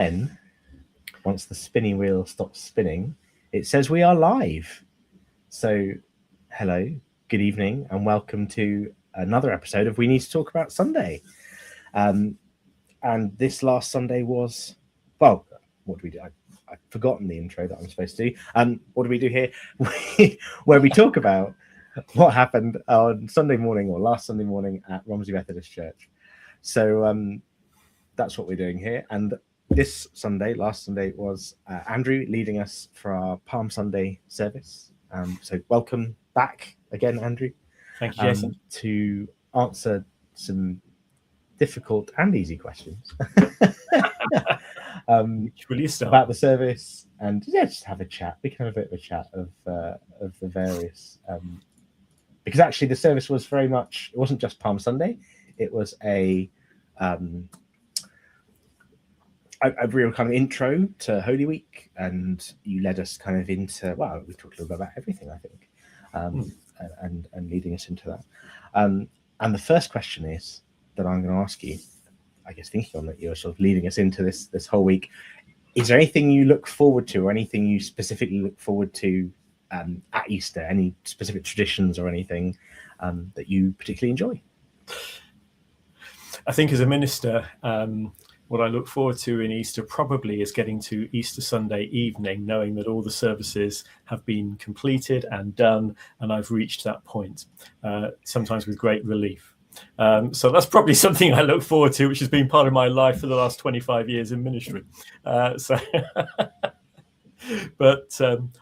then, once the spinning wheel stops spinning, it says we are live. So, hello, good evening, and welcome to another episode of We Need to Talk About Sunday. And this last Sunday was, well, what do we do? I've forgotten the intro that I'm supposed to do. What do we do here? Where we talk about what happened on Sunday morning or last Sunday morning at Romsey Methodist Church. So that's what we're doing here. And this Sunday, last Sunday, was Andrew leading us for our Palm Sunday service. So welcome back again, Andrew. Thank you, Jason. To answer some difficult and easy questions about the service, and just have a chat. We can have a bit of a chat of the various, because actually the service was very much, it wasn't just Palm Sunday, it was a real kind of intro to Holy Week, and you led us kind of into, well, we talked a little bit about everything, I think, and leading us into that. And the first question is that I'm going to ask you, I guess thinking on that you're sort of leading us into this whole week, is there anything you look forward to, or anything you specifically look forward to at Easter? Any specific traditions or anything that you particularly enjoy? I think as a minister, what I look forward to in Easter probably is getting to Easter Sunday evening, knowing that all the services have been completed and done, and I've reached that point, sometimes with great relief. So that's probably something I look forward to, which has been part of my life for the last 25 years in ministry. But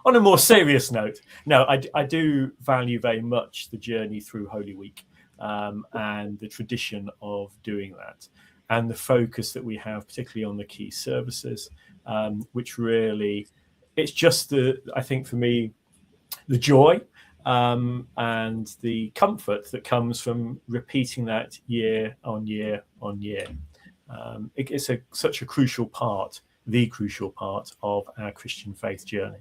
on a more serious note, no, I do value very much the journey through Holy Week and the tradition of doing that, and the focus that we have, particularly on the key services, which really, it's just I think for me, the joy and the comfort that comes from repeating that year on year on year. It's such a crucial part, the crucial part of our Christian faith journey.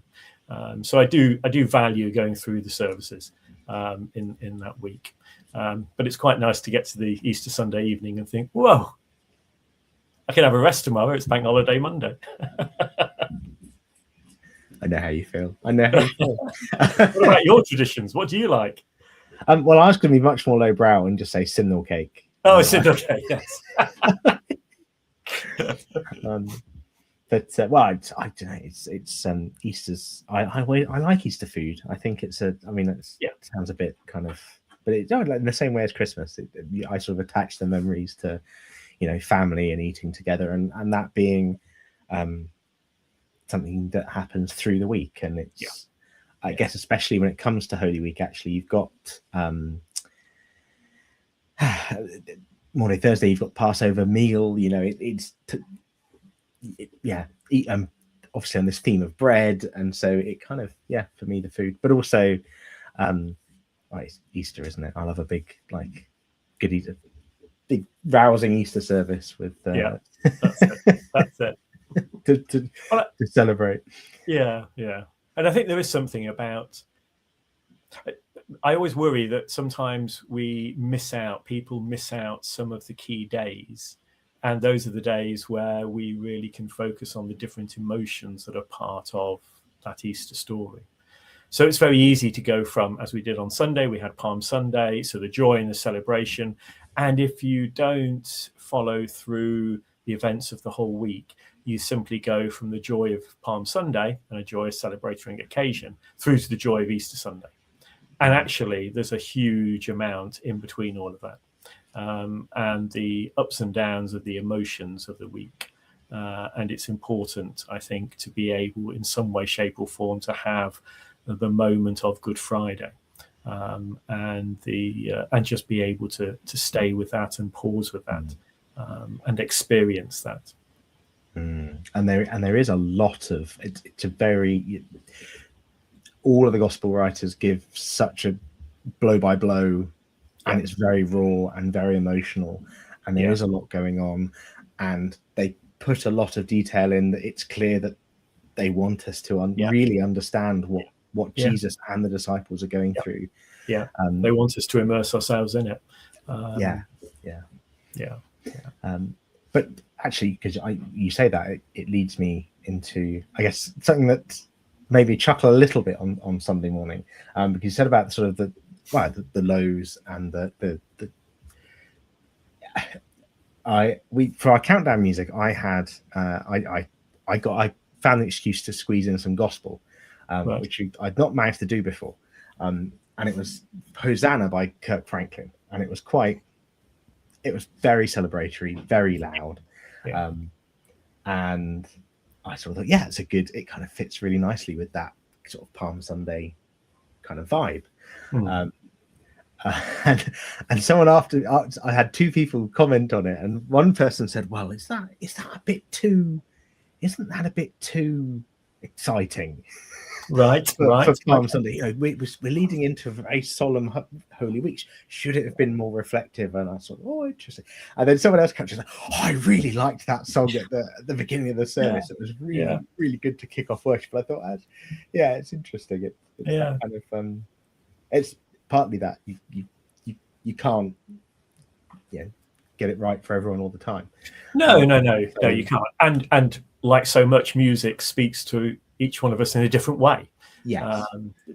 So I do value going through the services in that week. But it's quite nice to get to the Easter Sunday evening and think, whoa, I can have a rest tomorrow. It's Bank Holiday Monday. I know how you feel. What about your traditions? What do you like? Well, I was going to be much more lowbrow and just say simnel cake. Oh, simnel cake, yes. But well, I don't know. It's Easter's. I like Easter food. I think it sounds a bit kind of, but it's in the same way as Christmas. I sort of attach the memories to, family and eating together, and that being something that happens through the week. And it's, I guess, especially when it comes to Holy Week, actually, you've got Monday, Thursday, you've got Passover meal. Obviously on this theme of bread, and so it kind of, for me, the food, but also it's Easter, isn't it? I love a big good Easter, big rousing Easter service with that's it. to celebrate. Yeah. And I think there is something about, I always worry that sometimes people miss out some of the key days. And those are the days where we really can focus on the different emotions that are part of that Easter story. So it's very easy to go from, as we did on Sunday, we had Palm Sunday, so the joy and the celebration. And if you don't follow through the events of the whole week, you simply go from the joy of Palm Sunday and a joyous celebratory occasion through to the joy of Easter Sunday. And actually, there's a huge amount in between all of that. And the ups and downs of the emotions of the week. And it's important, I think, to be able in some way, shape or form to have the moment of Good Friday and just be able to stay with that and pause with that and experience that. And there is a lot of, it's a very, all of the gospel writers give such a blow by blow, and it's very raw and very emotional, and there is a lot going on, and they put a lot of detail in that it's clear that they want us to really understand what Jesus and the disciples are going through. They want us to immerse ourselves in it. But actually, because you say that, it leads me into, I guess, something that maybe chuckle a little bit on Sunday morning, because you said about sort of the lows and the for our countdown music, I had I found an excuse to squeeze in some gospel, Right. which I'd not managed to do before, and it was Hosanna by Kirk Franklin, and it was very celebratory, very loud, Yeah. and I sort of thought, yeah, it kind of fits really nicely with that sort of Palm Sunday kind of vibe. And someone after I had two people comment on it, and one person said, well, is that a bit too, isn't that a bit too exciting? Right. for Palm Sunday? You know, we're leading into a very solemn Holy Week. Should it have been more reflective? And I thought, oh, interesting. And then someone else captured, oh, I really liked that song at the beginning of the service. It was really, really good to kick off worship. I thought, yeah, it's interesting. It's that kind of it's partly that you can't, get it right for everyone all the time. No, you can't. And like so much, music speaks to each one of us in a different way. Yes.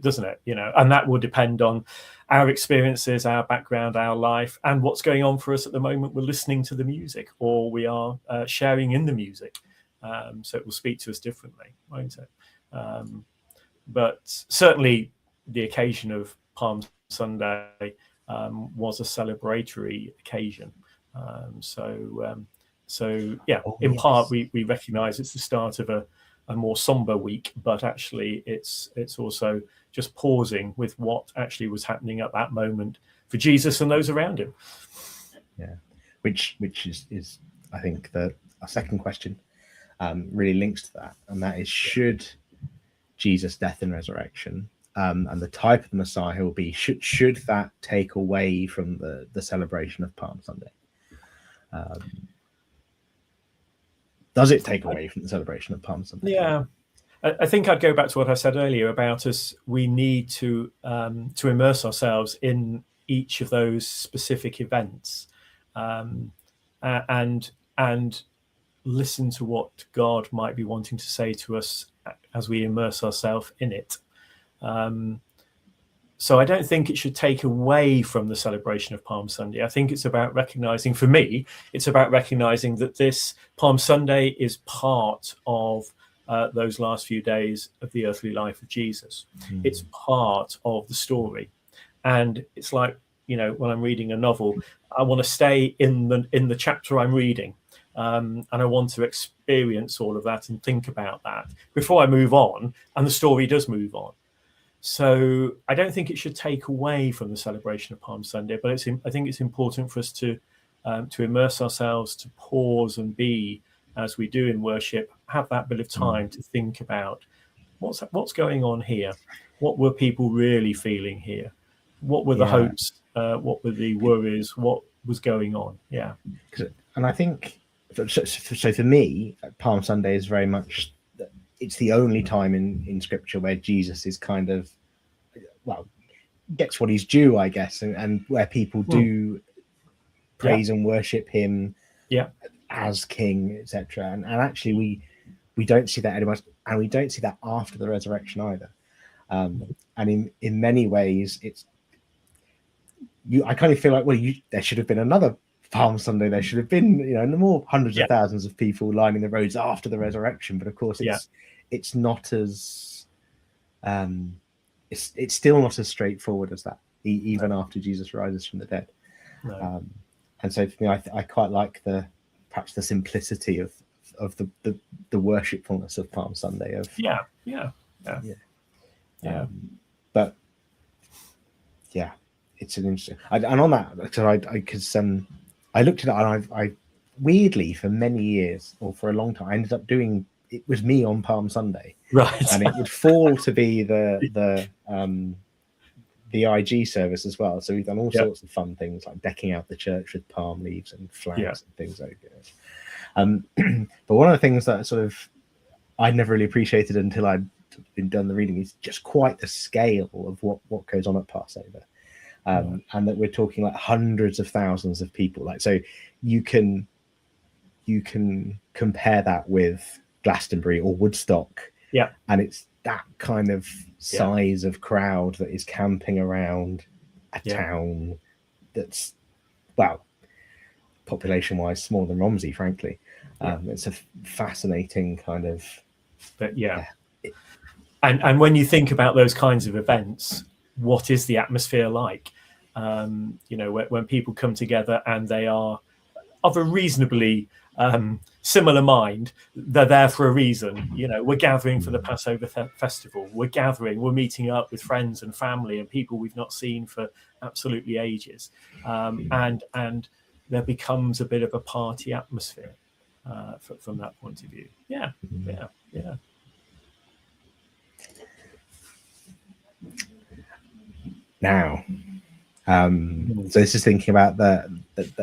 Doesn't it? And that will depend on our experiences, our background, our life, and what's going on for us at the moment. We're listening to the music, or we are sharing in the music. So it will speak to us differently, won't it? But certainly the occasion of Palm Sunday was a celebratory occasion. In part, we recognise it's the start of a more somber week, but actually it's also just pausing with what actually was happening at that moment for Jesus and those around him. Yeah, which is I think our second question really links to that, and that is, should Jesus' death and resurrection and the type of the Messiah he will be, should that take away from the celebration of Palm Sunday? Does it take away from the celebration of Palm Sunday? Yeah, I think I'd go back to what I said earlier about us. We need to immerse ourselves in each of those specific events, and listen to what God might be wanting to say to us as we immerse ourselves in it. So I don't think it should take away from the celebration of Palm Sunday. I think it's about recognizing, for me, it's about recognizing that this Palm Sunday is part of those last few days of the earthly life of Jesus. It's part of the story. And it's like, when I'm reading a novel, I want to stay in the chapter I'm reading. And I want to experience all of that and think about that before I move on. And the story does move on. So I don't think it should take away from the celebration of Palm Sunday, but I think it's important for us to immerse ourselves, to pause and be, as we do in worship, have that bit of time to think about what's going on here. What were people really feeling here? What were the hopes? What were the worries? What was going on? Yeah. And I think, so for me, Palm Sunday is very much, it's the only time in Scripture where Jesus is kind of, gets what he's due, I guess, and where people do praise and worship him as King, etc. And actually, we don't see that anymore, and we don't see that after the resurrection either. And in many ways, I kind of feel like, there should have been another Palm Sunday. There should have been, more hundreds of thousands of people lining the roads after the resurrection. But of course, it's not as it's still not as straightforward as that, even after Jesus rises from the dead. No. And so for me, I quite like perhaps the simplicity of the worshipfulness of Palm Sunday. But it's an interesting. And on that, because I looked at it, and I weirdly, for many years, or for a long time, I ended up doing, it was me on Palm Sunday, right? And it would fall to be the IG service as well. So we've done all sorts of fun things, like decking out the church with palm leaves and flags and things like that. But one of the things that sort of I'd never really appreciated until I'd been done the reading is just quite the scale of what goes on at Passover. And that we're talking like hundreds of thousands of people. Like, so you can, you can compare that with Glastonbury or Woodstock, Yeah. and it's that kind of size of crowd that is camping around a town that's, well, population-wise smaller than Romsey, frankly. It's a fascinating kind of, but and when you think about those kinds of events, what is the atmosphere like? You know, when people come together and they are of a reasonably similar mind, they're there for a reason. You know, we're gathering for the Passover festival. We're meeting up with friends and family and people we've not seen for absolutely ages. And there becomes a bit of a party atmosphere from that point of view. Yeah. Now, so this is thinking about that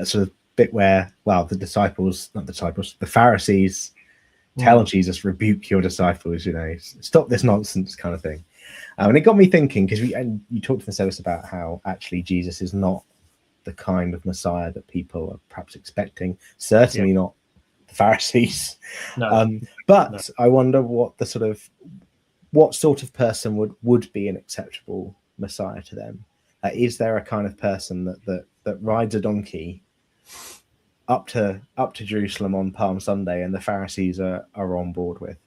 sort of bit where, well, the Pharisees tell Jesus, rebuke your disciples, you know, stop this nonsense kind of thing. And it got me thinking, because you talked in the service about how actually Jesus is not the kind of Messiah that people are perhaps expecting, certainly not the Pharisees. But I wonder what sort of person would be an acceptable Messiah to them. Is there a kind of person that rides a donkey up to Jerusalem on Palm Sunday and the Pharisees are on board with?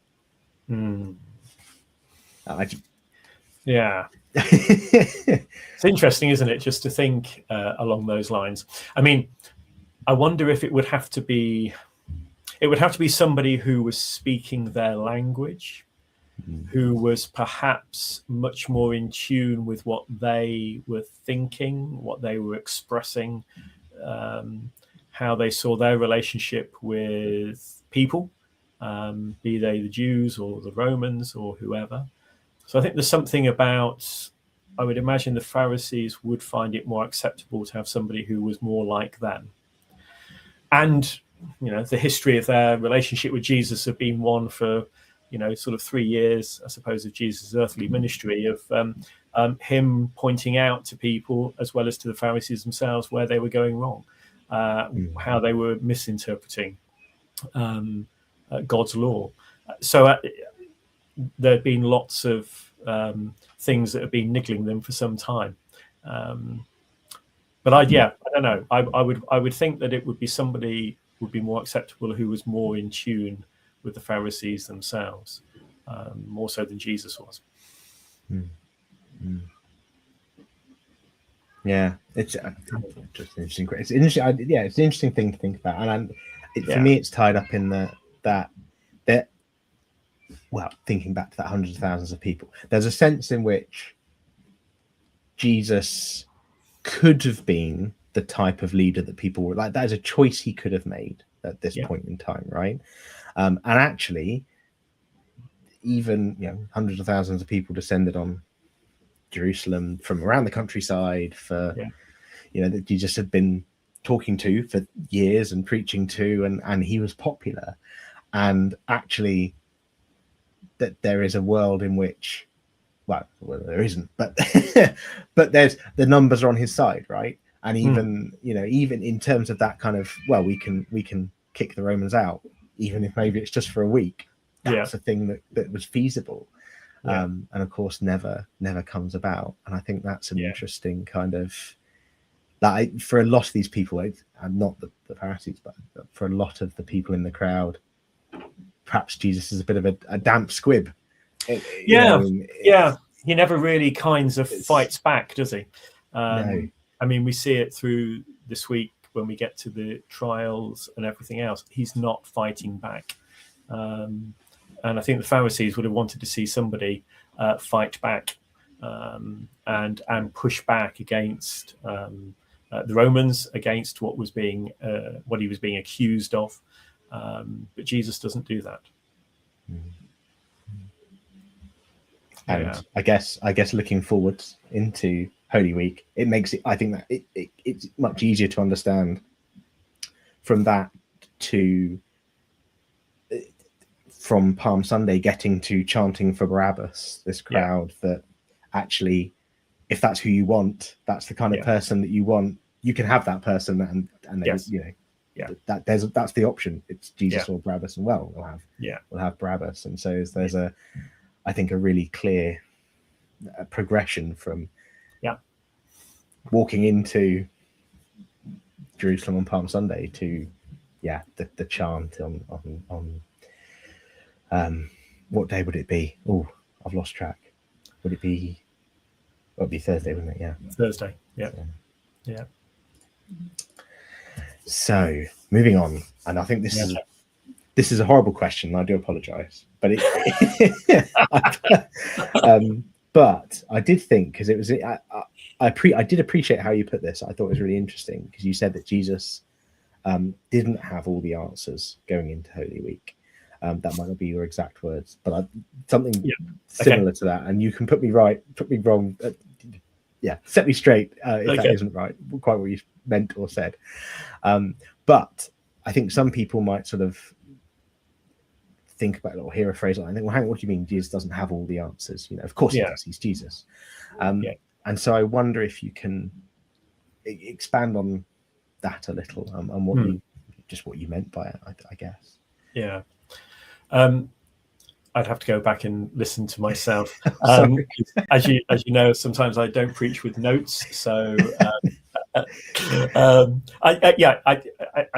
It's interesting, isn't it, just to think along those lines. I mean, I wonder if it would have to be somebody who was speaking their language, who was perhaps much more in tune with what they were thinking, what they were expressing, how they saw their relationship with people, be they the Jews or the Romans or whoever. So I think there's something about, I would imagine the Pharisees would find it more acceptable to have somebody who was more like them. And, you know, the history of their relationship with Jesus have been one for, you know, sort of 3 years, I suppose, of Jesus' earthly ministry, of him pointing out to people, as well as to the Pharisees themselves, where they were going wrong, how they were misinterpreting God's law. So there have been lots of things that have been niggling them for some time. But I don't know. I would think that it would be somebody would be more acceptable who was more in tune with the Pharisees themselves, more so than Jesus was. Yeah, it's just interesting. It's interesting. It's an interesting thing to think about, and for me, it's tied up in that. Well, thinking back to that hundreds of thousands of people, there's a sense in which Jesus could have been the type of leader that people were like. That is a choice he could have made at this point in time, right? And actually, even, you know, hundreds of thousands of people descended on Jerusalem from around the countryside you know, that Jesus had been talking to for years and preaching to, and he was popular. And actually, that there is a world in which, well there isn't, but but there's, the numbers are on his side, right? And even you know, even in terms of that kind of, well, we can kick the Romans out, even if maybe it's just for a week. That's a thing that was feasible. And of course never comes about. And I think that's an interesting kind of, that for a lot of these people, and not the Pharisees, but for a lot of the people in the crowd, perhaps Jesus is a bit of a damp squib. He never really kinds of fights back, does he? No. I mean, we see it through this week when we get to the trials and everything else. He's not fighting back. And I think the Pharisees would have wanted to see somebody fight back and push back against the Romans, against what he was being accused of. But Jesus doesn't do that. And I guess looking forwards into Holy Week, it makes it, I think that it's much easier to understand from that to from Palm Sunday getting to chanting for Barabbas, this crowd that actually, if that's who you want, that's the kind of person that you want, you can have that person, and they, you know, that's the option. It's Jesus Yeah. or Barabbas, and we'll have Barabbas. And so there's I think a really clear progression from walking into Jerusalem on Palm Sunday to the chant on what day would it be? Oh, I've lost track. Would it be? It'd be Thursday, wouldn't it? Yeah, Thursday. Yeah. So moving on, and I think this is a horrible question, and I do apologise, but but I did think, because it was I did appreciate how you put this. I thought it was really interesting, because you said that Jesus didn't have all the answers going into Holy Week. That might not be your exact words, but something similar to that. And you can put me right, put me wrong. Set me straight if that isn't right, quite what you meant or said. But I think some people might sort of think about it or hear a phrase like, I think, well, hang on, what do you mean Jesus doesn't have all the answers? Of course he does. He's Jesus. And so I wonder if you can expand on that a little, and what you meant by it, I guess. Yeah. I'd have to go back and listen to myself. As you know, sometimes I don't preach with notes, so I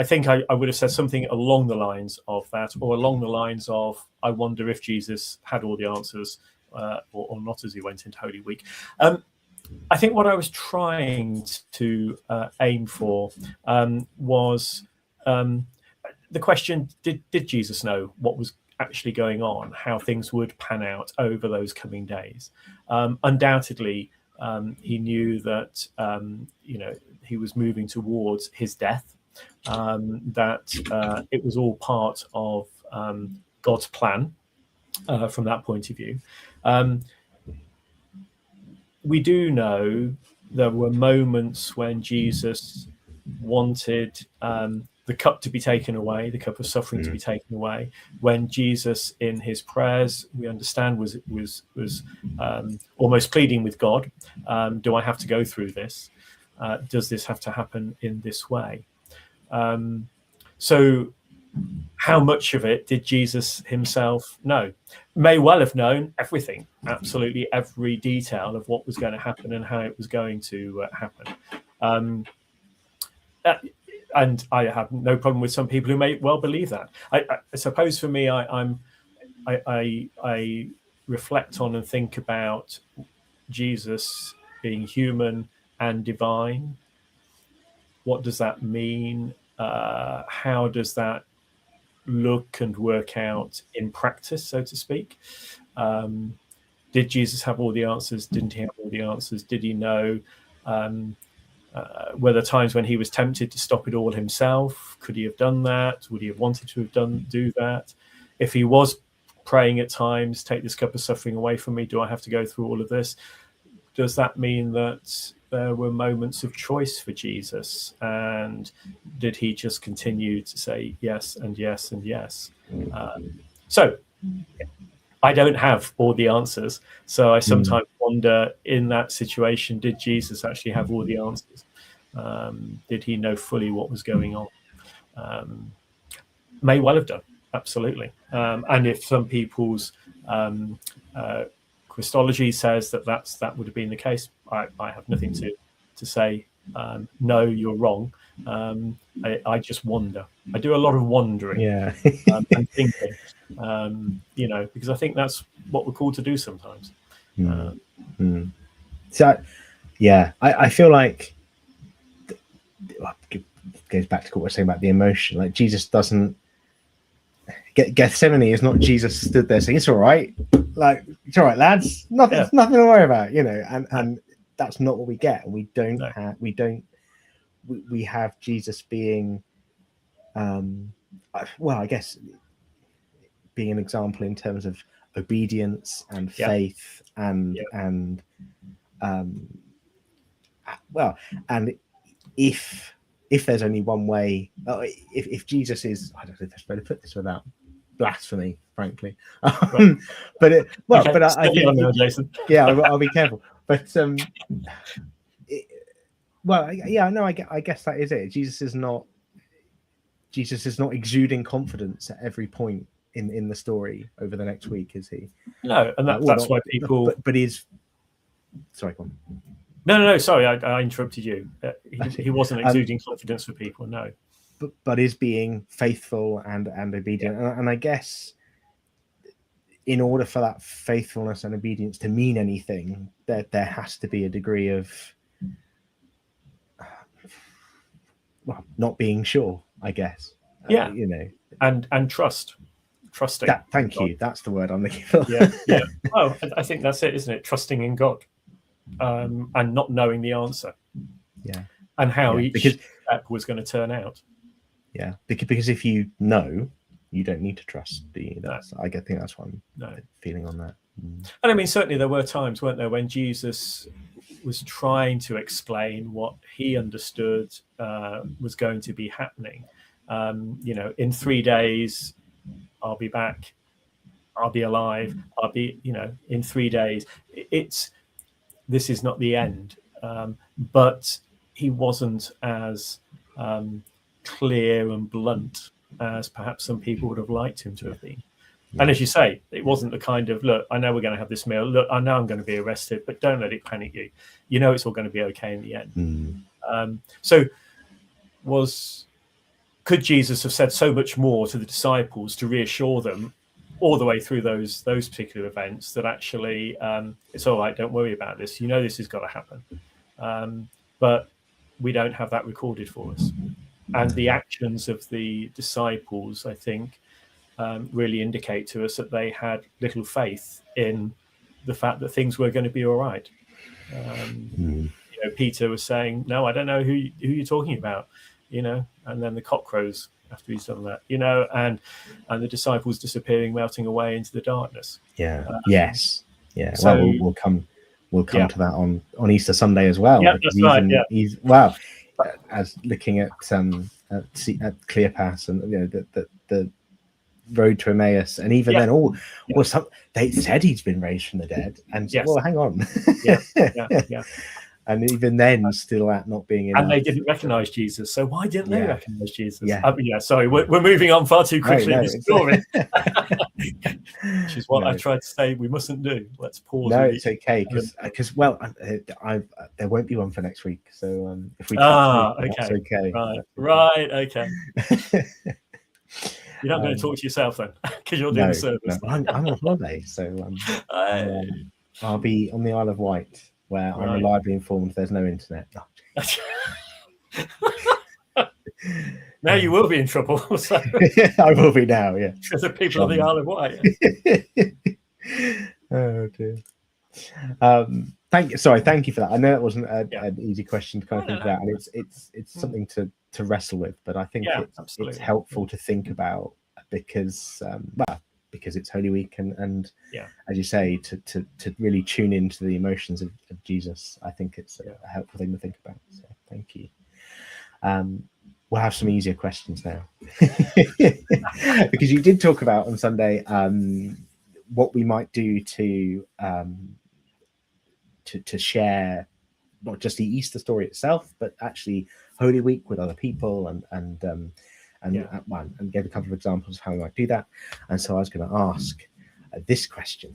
think I would have said something along the lines of that, or along the lines of, I wonder if Jesus had all the answers or not as he went into Holy Week. I think what I was trying to aim for was the question: Did Jesus know what was actually going on, how things would pan out over those coming days? Undoubtedly, he knew that he was moving towards his death, that it was all part of God's plan from that point of view. We do know there were moments when Jesus wanted the cup to be taken away, the cup of suffering to be taken away. When Jesus, in his prayers, we understand was almost pleading with God, do I have to go through this? Does this have to happen in this way? So how much of it did Jesus himself know? May well have known everything, absolutely every detail of what was going to happen and how it was going to happen. And I have no problem with some people who may well believe that. I suppose for me, I reflect on and think about Jesus being human and divine. What does that mean? How does that look and work out in practice, so to speak? Did Jesus have all the answers? Didn't he have all the answers? Did he know? Were there times when he was tempted to stop it all himself? Could he have done that? Would he have wanted to do that? If he was praying at times, take this cup of suffering away from me, do I have to go through all of this? Does that mean that there were moments of choice for Jesus? And did he just continue to say yes and yes and yes? So I don't have all the answers. So I sometimes wonder, in that situation, did Jesus actually have all the answers? Did he know fully what was going on? May well have done, absolutely. And if some people's Christology says that would have been the case, I have nothing to say, no, you're wrong. I just wonder. I do a lot of wondering and thinking, because I think that's what we're called to do sometimes. So, I feel like it goes back to what we're saying about the emotion. Like, Jesus doesn't Gethsemane is not Jesus stood there saying, "It's all right, like it's all right, lads, nothing to worry about," and that's not what we get. And we have Jesus being, I guess, being an example in terms of obedience and faith and if there's only one way, if Jesus is, I don't know if there's better to put this without blasphemy, frankly, but I think now, Jason. I'll be careful, but I guess that is it. Jesus is not Jesus is not exuding confidence at every point in the story over the next week, is he? No, and that's why people. But he's. Sorry, go on. No. Sorry, I interrupted you. He wasn't exuding confidence for people. No, but is being faithful and obedient, and I guess in order for that faithfulness and obedience to mean anything, there has to be a degree of not being sure, I guess. Yeah, and trusting. Thank you. That's the word I'm looking for. Yeah. Well, I think that's it, isn't it? Trusting in God, and not knowing the answer. Yeah. And how each step was going to turn out. Yeah, because if you know, you don't need to trust. I think that's what I'm feeling on that. And I mean, certainly there were times, weren't there, when Jesus was trying to explain what he understood was going to be happening. In 3 days, I'll be back. I'll be alive. I'll be, in 3 days. This is not the end. But he wasn't as clear and blunt as perhaps some people would have liked him to have been. Yeah. And as you say, it wasn't the kind of, look, I know we're going to have this meal. Look, I know I'm going to be arrested, but don't let it panic you. You know it's all going to be okay in the end. So could Jesus have said so much more to the disciples to reassure them all the way through those particular events that actually it's all right, don't worry about this. You know this has got to happen. But we don't have that recorded for us. And the actions of the disciples, I think, really indicate to us that they had little faith in the fact that things were going to be all right. Peter was saying, no, I don't know who you're talking about, and then the cock crows after he's done that, and the disciples disappearing, melting away into the darkness. Yeah. Yes. Yeah. So, we'll come to that on Easter Sunday as well. Yeah, that's right. Yeah. As looking at Cleopas and the road to Emmaus, and even then, they said he's been raised from the dead, and well, hang on, yeah. And even then, still at not being enough. And they didn't recognize Jesus. So why didn't they recognize Jesus? Yeah. Sorry, we're moving on far too quickly in the story. Which is what I tried to say we mustn't do. Let's pause. No, it's okay because there won't be one for next week. So if we that's okay. Right, okay. You're not going to talk to yourself then, because you're doing the service. No, I'm on holiday, so I'll be on the Isle of Wight, where I'm reliably informed there's no internet. Now you will be in trouble. So. I will be now, yeah. Because the people of the Isle of Wight. Oh dear. Thank you for that. I know it wasn't an easy question to kind of think about, and it's something to wrestle with, but I think it's helpful to think about because it's Holy Week and as you say, to really tune into the emotions of Jesus. I think it's a helpful thing to think about. So thank you. We'll have some easier questions now because you did talk about on Sunday what we might do to share not just the Easter story itself, but actually Holy Week with other people and gave a couple of examples of how we might do that. And so I was going to ask this question,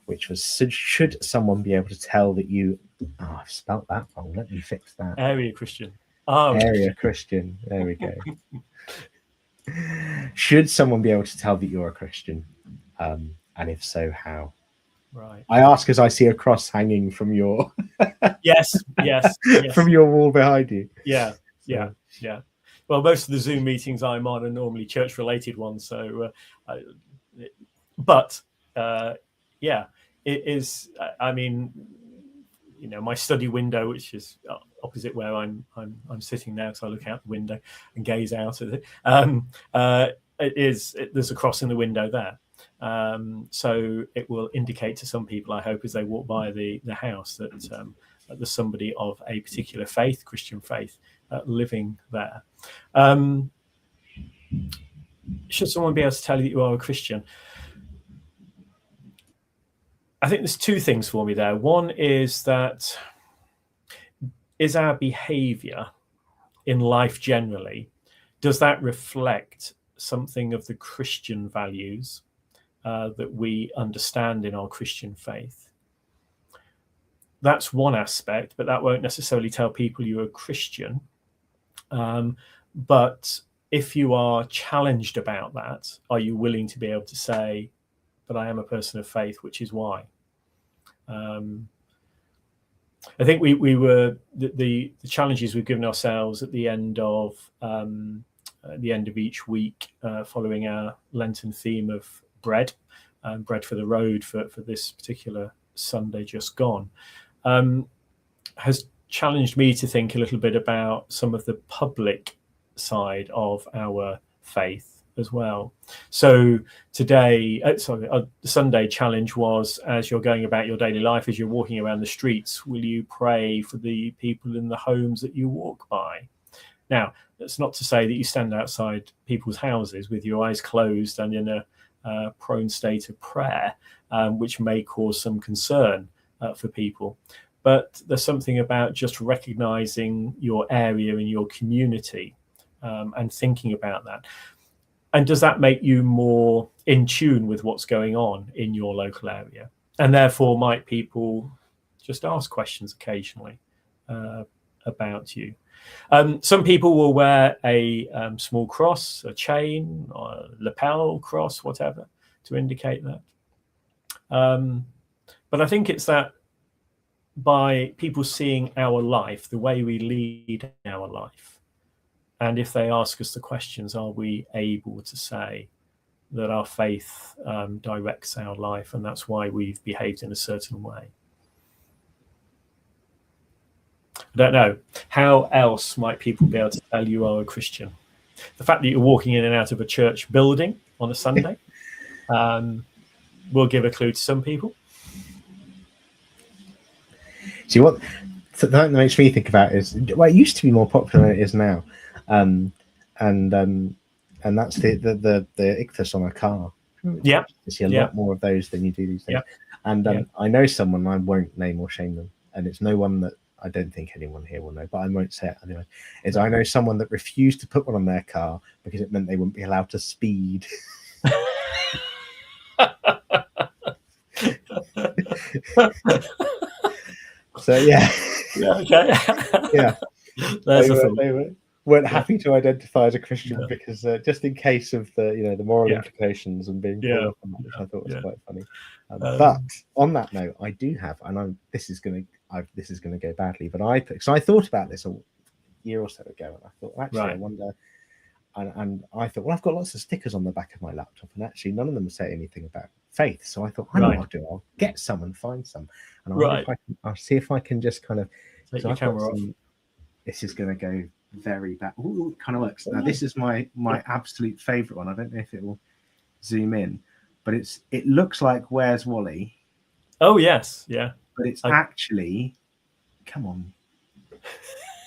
which was, should someone be able to tell that you... Oh, I've spelt that wrong. Let me fix that. Area Christian. Area Christian. There we go. Should someone be able to tell that you're a Christian? And if so, how? Right. I ask as I see a cross hanging from your... yes. From your wall behind you. Yeah. Well, most of the Zoom meetings I'm on are normally church-related ones. So, it is. I mean, my study window, which is opposite where I'm sitting now, so I look out the window and gaze out at it. There's a cross in the window there. So it will indicate to some people, I hope, as they walk by the house that there's somebody of a particular faith, Christian faith, living there. Should someone be able to tell you that you are a Christian? I think there's two things for me there. One is that is our behavior in life generally, does that reflect something of the Christian values that we understand in our Christian faith? That's one aspect, but that won't necessarily tell people you're a Christian. But if you are challenged about that, are you willing to be able to say, but I am a person of faith, which is why? I think we were the challenges we've given ourselves at the end of each week, following our Lenten theme of bread, bread for the road for this particular Sunday just gone, has challenged me to think a little bit about some of the public side of our faith as well. So today, the Sunday challenge was, as you're going about your daily life, as you're walking around the streets, will you pray for the people in the homes that you walk by? Now, that's not to say that you stand outside people's houses with your eyes closed and in a prone state of prayer, which may cause some concern for people. But there's something about just recognizing your area and your community and thinking about that. And does that make you more in tune with what's going on in your local area? And therefore, might people just ask questions occasionally about you? Some people will wear a small cross, a chain, or a lapel cross, whatever, to indicate that. But I think it's that by people seeing our life, the way we lead our life, and if they ask us the questions, are we able to say that our faith directs our life, and that's why we've behaved in a certain way? I don't know. How else might people be able to tell you are a Christian? The fact that you're walking in and out of a church building on a Sunday will give a clue to some people. See, what that makes me think about is, well, it used to be more popular than it is now. And that's the ichthus on a car. Yeah, you see a lot more of those than you do these days. Yeah. And I know someone, I won't name or shame them, and it's no one that I don't think anyone here will know, but I won't say it anyway. Is I know someone that refused to put one on their car because it meant they wouldn't be allowed to speed. So yeah, okay. Yeah, There's they weren't happy to identify as a Christian because just in case of the moral implications and being pulled up on that, which I thought was quite funny. But on that note, I do have, and this is going to go badly, but I thought about this a year or so ago, and I thought, actually, I wonder. And I thought, well, I've got lots of stickers on the back of my laptop, and actually none of them say anything about faith. So I thought, I know what I'll do. I'll get some and find some, and I'll see if I can just kind of. Take your camera off. This is going to go very bad. Ooh, it kind of works. Now this is my absolute favorite one. I don't know if it will zoom in, but it looks like Where's Wally? Oh yes, yeah. But it's actually, come on,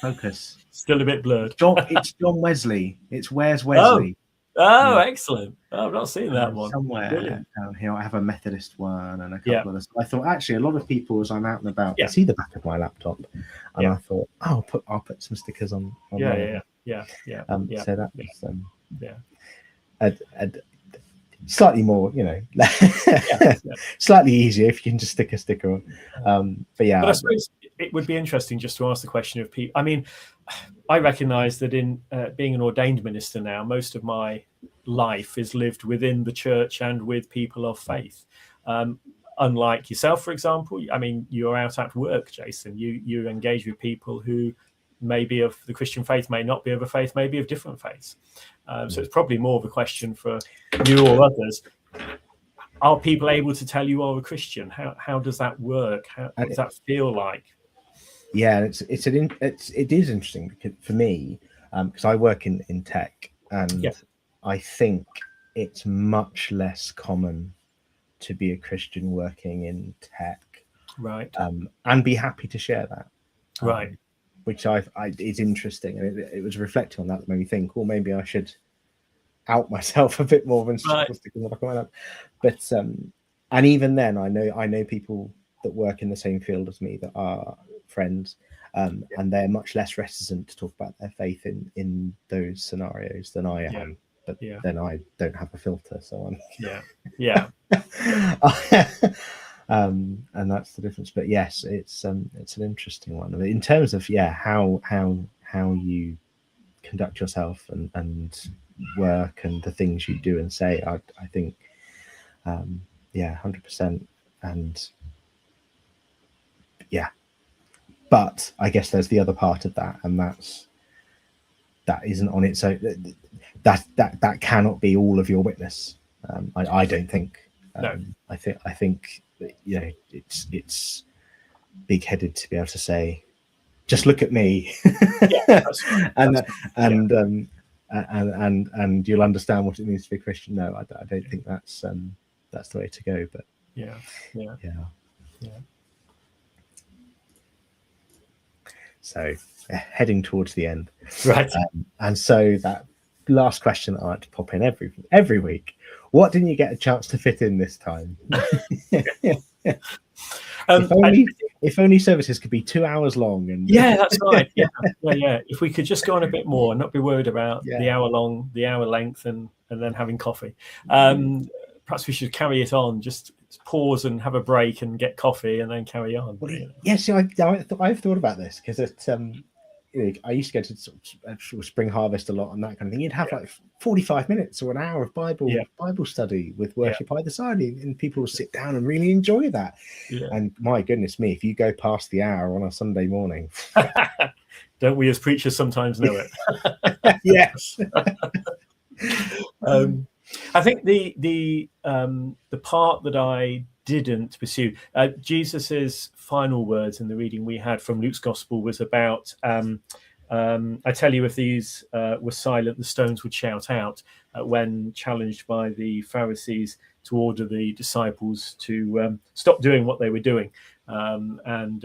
focus. Still a bit blurred. It's John Wesley. It's Where's Wesley? Oh, excellent. Oh, I've not seen that one. Somewhere down here, I have a Methodist one and a couple of others. I thought, actually, a lot of people, as I'm out and about, see the back of my laptop, and I thought, I'll put some stickers on. Yeah. So that was slightly more, slightly easier if you can just stick a sticker on. But I suppose it would be interesting just to ask the question of people. I mean, I recognise that in being an ordained minister now, most of my life is lived within the church and with people of faith. Unlike yourself, for example, I mean, you're out at work, Jason. You engage with people who may be of the Christian faith, may not be of a faith, may be of different faiths. So it's probably more of a question for you or others. Are people able to tell you are a Christian? How does that work? What does that feel like? Yeah, it is interesting for me because I work in tech, and I think it's much less common to be a Christian working in tech, right? And be happy to share that, right? Which is interesting, and it was reflecting on that made me think, well, maybe I should out myself a bit more than stick in the back of my lap. But and even then, I know people that work in the same field as me that are friends, and they're much less reticent to talk about their faith in those scenarios than I am. But then I don't have a filter, so I'm and that's the difference. But yes, it's an interesting one in terms of how you conduct yourself and work and the things you do and say. I think 100%. And but I guess there's the other part of that, and that isn't on its own. That cannot be all of your witness. I don't think. No. I think it's big-headed to be able to say, just look at me, and you'll understand what it means to be a Christian. No, I don't think that's the way to go. But yeah. So heading towards the end, right? And so that last question that I like to pop in every week: what didn't you get a chance to fit in this time? If only services could be 2 hours long. And that's right. Yeah. If we could just go on a bit more and not be worried about the hour length, and then having coffee. Perhaps we should carry it on. Just pause and have a break and get coffee and then carry on. Yes, I've thought about this because I used to go to sort of spring harvest a lot and that kind of thing. You'd have like 45 minutes or an hour of Bible study with worship either side, and people will sit down and really enjoy that. And my goodness me, if you go past the hour on a Sunday morning, don't we as preachers sometimes know it? Yes. I think the part that I didn't pursue, Jesus's final words in the reading we had from Luke's Gospel was about, I tell you, if these were silent, the stones would shout out, when challenged by the Pharisees to order the disciples to stop doing what they were doing and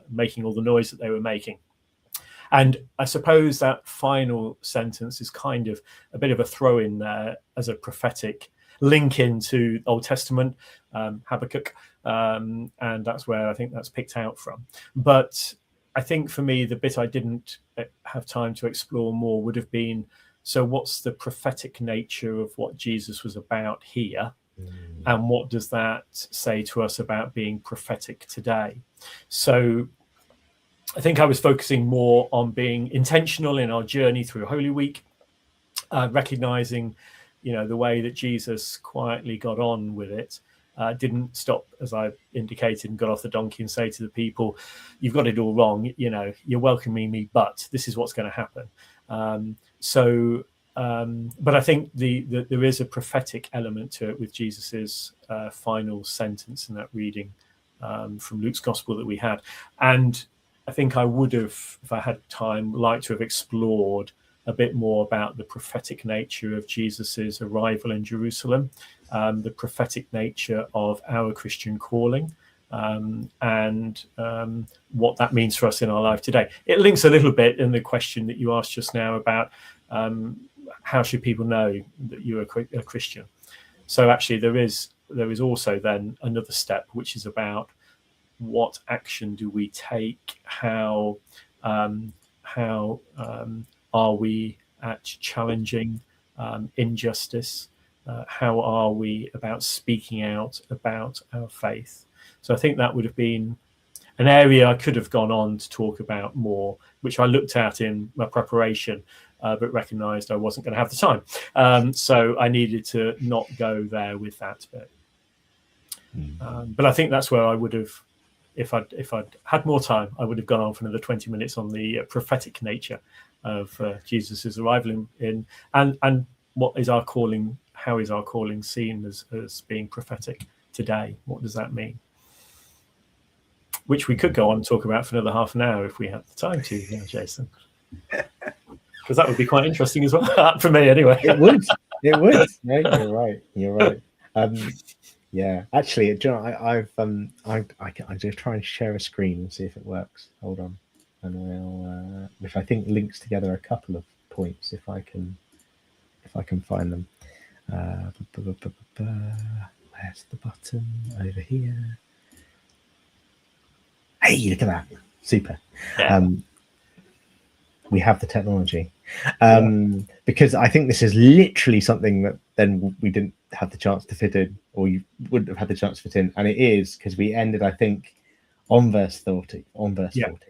making all the noise that they were making. And I suppose that final sentence is kind of a bit of a throw in there as a prophetic link into Old Testament, Habakkuk, and that's where I think that's picked out from. But I think for me, the bit I didn't have time to explore more would have been, so what's the prophetic nature of what Jesus was about here? And what does that say to us about being prophetic today? So I think I was focusing more on being intentional in our journey through Holy Week, recognizing, the way that Jesus quietly got on with it, didn't stop, as I indicated, and got off the donkey and say to the people, you've got it all wrong, you're welcoming me, but this is what's going to happen. But I think there is a prophetic element to it with Jesus's final sentence in that reading from Luke's Gospel that we had. And I think I would have, if I had time, liked to have explored a bit more about the prophetic nature of Jesus's arrival in Jerusalem, the prophetic nature of our Christian calling, and what that means for us in our life today. It links a little bit in the question that you asked just now about how should people know that you're a Christian. So actually there is also then another step, which is about what action do we take? How are we at challenging injustice? How are we about speaking out about our faith? So I think that would have been an area I could have gone on to talk about more, which I looked at in my preparation, but recognised I wasn't going to have the time. So I needed to not go there with that bit. But I think that's where I would have, if I'd had more time, I would have gone on for another 20 minutes on the prophetic nature of Jesus's arrival in and what is our calling? How is our calling seen as being prophetic today? What does that mean? Which we could go on and talk about for another half an hour if we had the time to, Jason. Because that would be quite interesting as well, for me anyway. It would. No, you're right. Yeah, actually, I'm just trying to share a screen and see if it works. Hold on, and we'll, which I think links together a couple of points if I can find them. Where's the button? Over here. Hey, look at that. Super. Yeah. We have the technology. Yeah. Because I think this is literally something that then we didn't have the chance to fit in, or you wouldn't have had the chance to fit in. And it is because we ended, I think, on verse 40. Yeah. 40.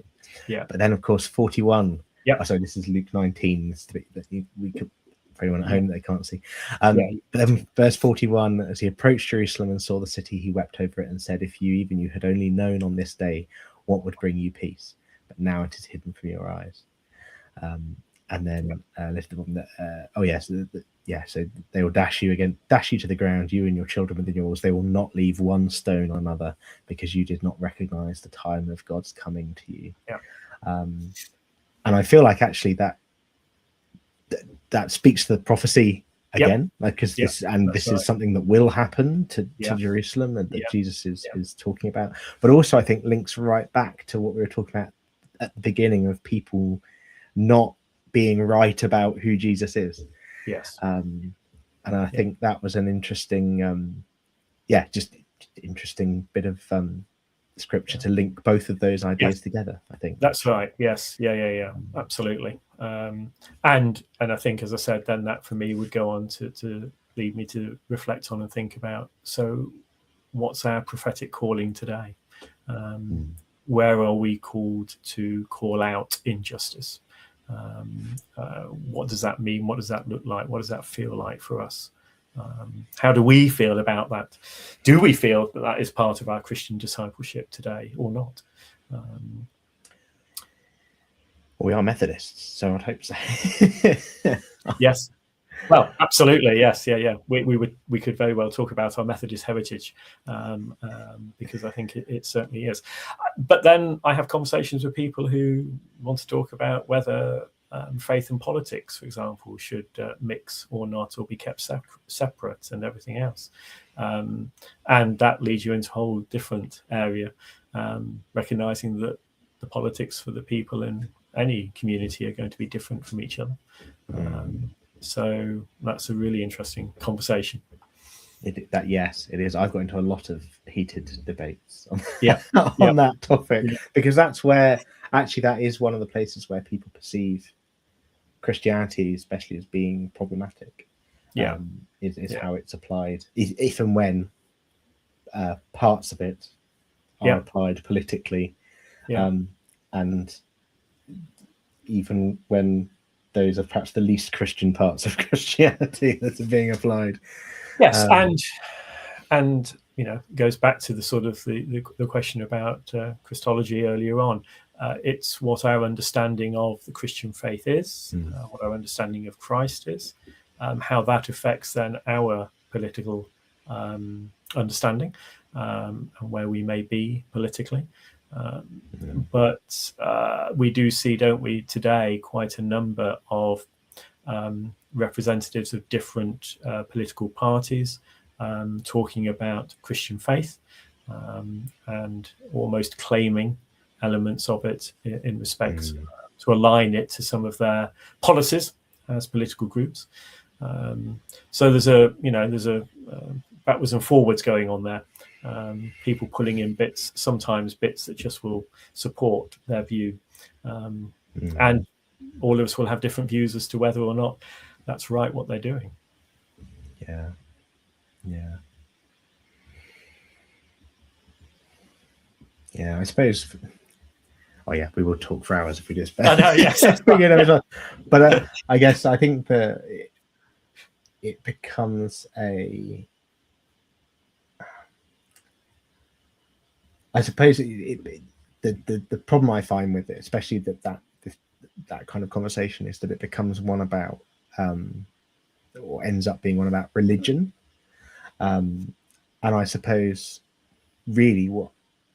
Yeah. But then, of course, 41. Yep. Oh, sorry, this is Luke 19. This is the bit that we could, for anyone at Yeah. home, they can't see. Yeah. But then verse 41, as he approached Jerusalem and saw the city, he wept over it and said, if you had only known on this day what would bring you peace, but now it is hidden from your eyes. And then lifted on so they will dash you to the ground, you and your children within yours. They will not leave one stone on another, because you did not recognize the time of God's coming to you. Yeah. And I feel like actually that speaks to the prophecy again, because this is something that will happen to Jerusalem, and that Jesus is talking about, but also I think links right back to what we were talking about at the beginning of people not being right about who Jesus is. Yes. And I think that was an interesting, just interesting bit of scripture to link both of those ideas together. I think that's right. Yes. Yeah. Absolutely. And I think, as I said, then that for me would go on to lead me to reflect on and think about, so what's our prophetic calling today? Where are we called to call out injustice? What does that mean? What does that look like? What does that feel like for us? How do we feel about that? Do we feel that that is part of our Christian discipleship today or not? We are Methodists, so I'd hope so. Yes. Well, absolutely, yes, yeah. We could very well talk about our Methodist heritage, because I think it certainly is. But then I have conversations with people who want to talk about whether faith and politics, for example, should mix or not, or be kept separate, and everything else. And that leads you into a whole different area, recognizing that the politics for the people in any community are going to be different from each other. So that's a really interesting conversation. Yes, it is. I've got into a lot of heated debates on, on that topic, because that's where actually that is one of the places where people perceive Christianity, especially, as being problematic. Is how it's applied, if and when parts of it are applied politically, and even when those are perhaps the least Christian parts of Christianity that are being applied. Yes, and goes back to the sort of the question about Christology earlier on. It's what our understanding of the Christian faith is, what our understanding of Christ is, how that affects then our political understanding, and where we may be politically. But we do see, don't we, today, quite a number of representatives of different political parties talking about Christian faith, and almost claiming elements of it in respect to align it to some of their policies as political groups. So there's a backwards and forwards going on there. People pulling in bits, sometimes bits that just will support their view, and all of us will have different views as to whether or not that's right what they're doing. I suppose. Oh yeah, we will talk for hours if we just. I know, yes. But I guess I think that it becomes a. I suppose the problem I find with it, especially that kind of conversation, is that it becomes one about, or ends up being one about religion, and I suppose really what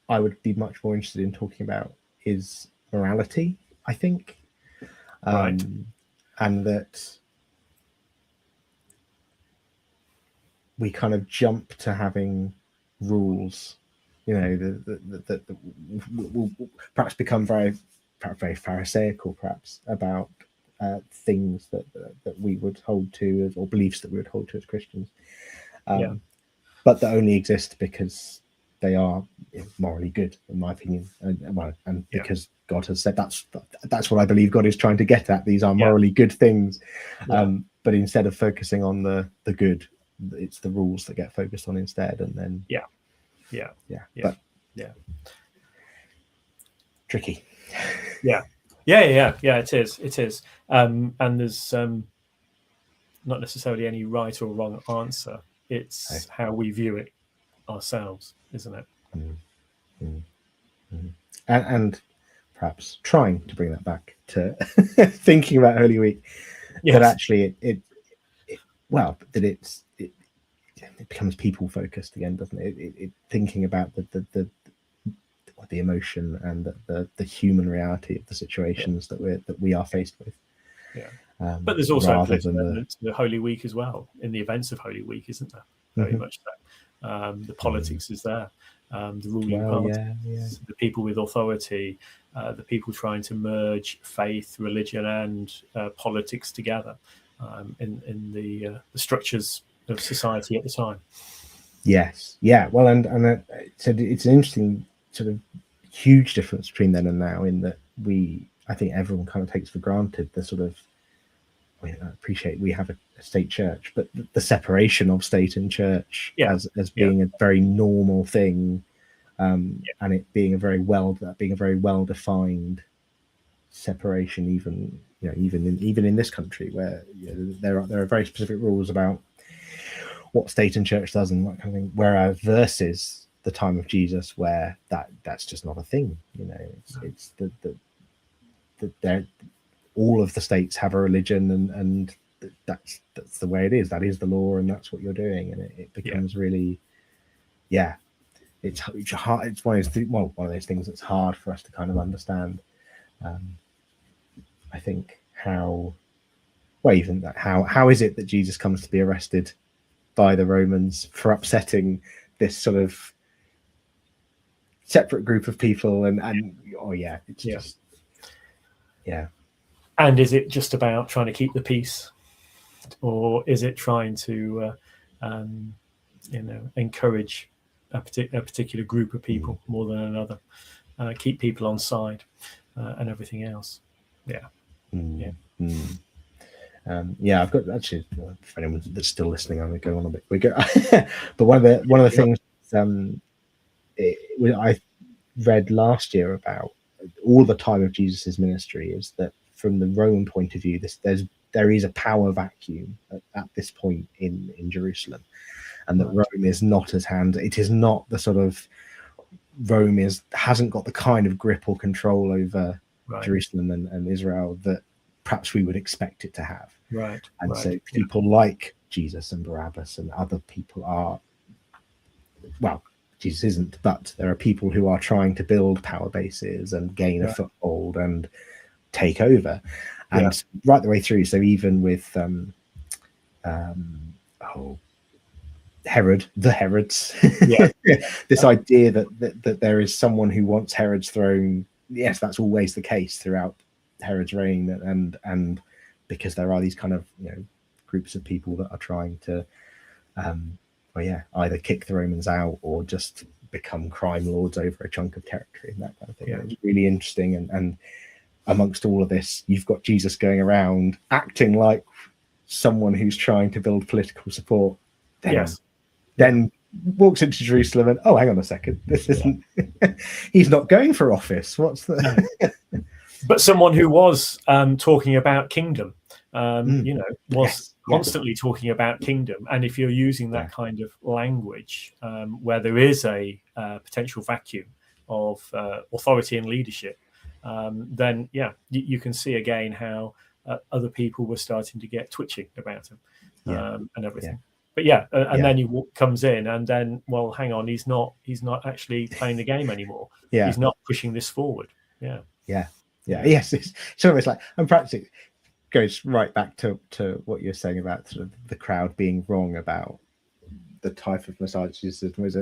I would be much more interested in talking about is morality, I think, and that we kind of jump to having rules, that will perhaps become very pharisaical, perhaps, about things that we would hold to as, or beliefs that we would hold to as Christians, but that only exist because they are morally good, in my opinion. And because God has said that's what I believe God is trying to get at. These are morally good things. But instead of focusing on the good, it's the rules that get focused on instead. And then but tricky. It is. And there's not necessarily any right or wrong answer. It's how we view it ourselves, isn't it? And perhaps trying to bring that back to thinking about Holy Week, that actually it becomes people focused again, doesn't it? It thinking about the emotion and the human reality of the situations that we are faced with. But there's also a political element to the Holy Week as well, in the events of Holy Week, isn't there? Very much so. The politics is there. The ruling parties, the people with authority, the people trying to merge faith, religion, and politics together in the structures of society at the time. Yes, yeah. Well, and so it's an interesting sort of huge difference between then and now, in that I think everyone kind of takes for granted the sort of, I appreciate we have a state church, but the separation of state and church as being a very normal thing, and it being a very well defined separation, even in this country, where there are very specific rules about what state and church does and that kind of thing. Whereas versus the time of Jesus, where that's just not a thing. It's the all of the states have a religion, and that's the way it is. That is the law, and that's what you're doing, and it becomes really, it's hard. It's one of those things that's hard for us to kind of understand. I think how is it that Jesus comes to be arrested by the Romans for upsetting this sort of separate group of people, and it's just And is it just about trying to keep the peace, or is it trying to encourage a particular group of people more than another, keep people on side, and everything else? I've got, actually, for anyone that's still listening, I'm going to go on a bit quicker. But one of the things I read last year about all the time of Jesus's ministry is that, from the Roman point of view, there is a power vacuum at this point in Jerusalem, and that Rome is not as it is not the sort of, Rome hasn't got the kind of grip or control over Jerusalem and Israel that perhaps we would expect it to have. So people like Jesus and Barabbas and other people are, Jesus isn't, but there are people who are trying to build power bases and gain a foothold and take over, and right the way through. So even with Herod, the Herods, this idea that there is someone who wants Herod's throne. Yes, that's always the case throughout Herod's reign, and because there are these kind of groups of people that are trying to either kick the Romans out or just become crime lords over a chunk of territory and that kind of thing. It's really interesting, and amongst all of this, you've got Jesus going around acting like someone who's trying to build political support. Then walks into Jerusalem and, hang on a second, this isn't. He's not going for office. What's the? But someone who was talking about kingdom, was constantly talking about kingdom. And if you're using that kind of language, where there is a potential vacuum of authority and leadership, then you can see again how other people were starting to get twitchy about him, and everything. But then he comes in, and then, well, hang on, he's not actually playing the game anymore. He's not pushing this forward. Yes, it's almost like, and perhaps it goes right back to what you're saying about sort of the crowd being wrong about the type of Messiah Jesus was.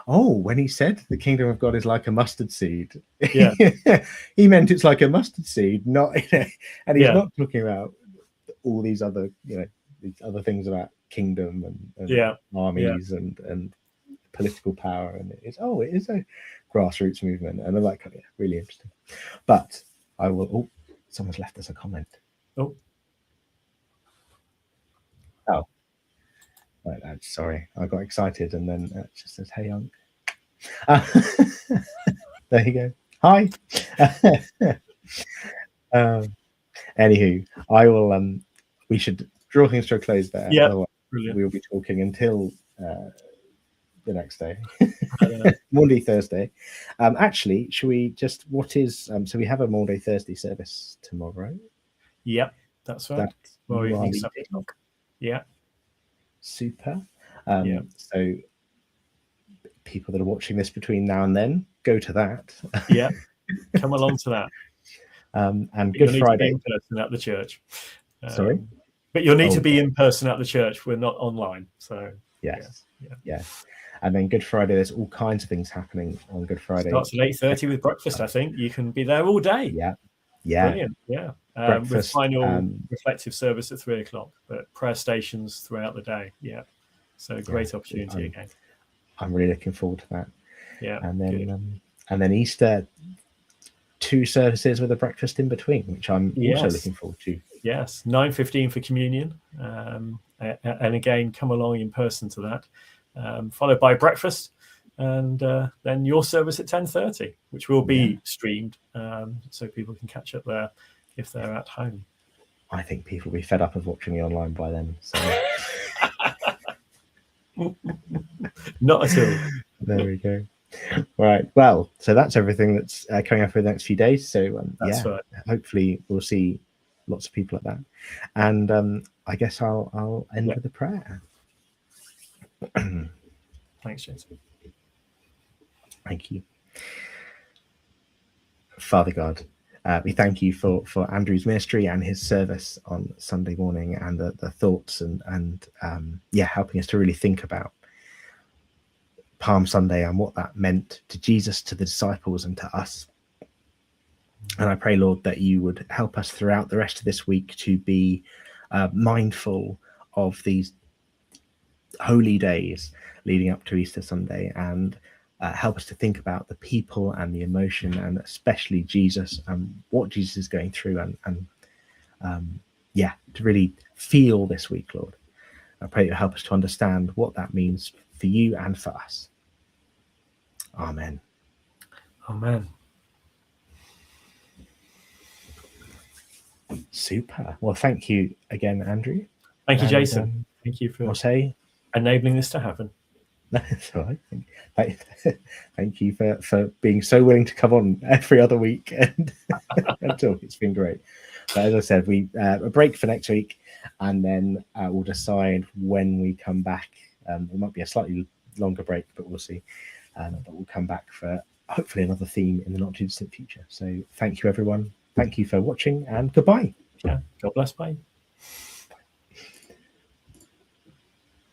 When he said the kingdom of God is like a mustard seed, he meant it's like a mustard seed, not and he's not talking about all these other these other things about kingdom and armies and political power, and it is a grassroots movement, and I'm like, oh, yeah, really interesting. But I will. Oh, someone's left us a comment. Oh, right, sorry, I got excited, and then it just says, "Hey, Unc." There you go. Hi. Anywho, I will. We should draw things to a close there. Yeah, otherwise brilliant. we'll be talking until the next day, Monday, Thursday. Actually, should we just what is so we have a Monday, Thursday service tomorrow. Yep, that's right. Well, evening 7 o'clock. Yeah. Super. Yeah. So people that are watching this between now and then, go to that. Yeah, come along to that. And but Good Friday. In person at the church. Sorry? But you'll need to be in person at the church. We're not online. So yes. Yeah. And then Good Friday, there's all kinds of things happening on Good Friday. Starts at 8:30 with breakfast, I think. You can be there all day. Yeah. Brilliant. Yeah. With final reflective service at 3 o'clock, but prayer stations throughout the day. Yeah. So great opportunity again. I'm really looking forward to that. Yeah. And then Easter, 2 services with a breakfast in between, which I'm also looking forward to. Yes, 9:15 for communion, and again, come along in person to that, followed by breakfast, and then your service at 10:30, which will be streamed, so people can catch up there if they're at home. I think people will be fed up of watching me online by then. So. Not at all. There we go. Right. Well, so that's everything that's coming up for the next few days. So that's right. Hopefully we'll see lots of people at that. And I guess I'll end with a prayer. Thanks, Jason. Thank you. Father God, we thank you for Andrew's ministry and his service on Sunday morning, and the thoughts and helping us to really think about Palm Sunday and what that meant to Jesus, to the disciples, and to us. And I pray, Lord, that you would help us throughout the rest of this week to be mindful of these holy days leading up to Easter Sunday, and help us to think about the people and the emotion, and especially Jesus and what Jesus is going through, and to really feel this week, Lord. I pray you'll help us to understand what that means for you and for us. Amen. Amen. Super. Well, thank you again, Andrew. Thank you, Jason. Thank you for enabling this to happen. That's all right. Thank you for being so willing to come on every other week and talk. It's been great. But as I said, we a break for next week, and then we'll decide when we come back. It might be a slightly longer break, but we'll see. But we'll come back for hopefully another theme in the not too distant future. So thank you, everyone. Thank you for watching, and goodbye. Yeah. God bless. Bye.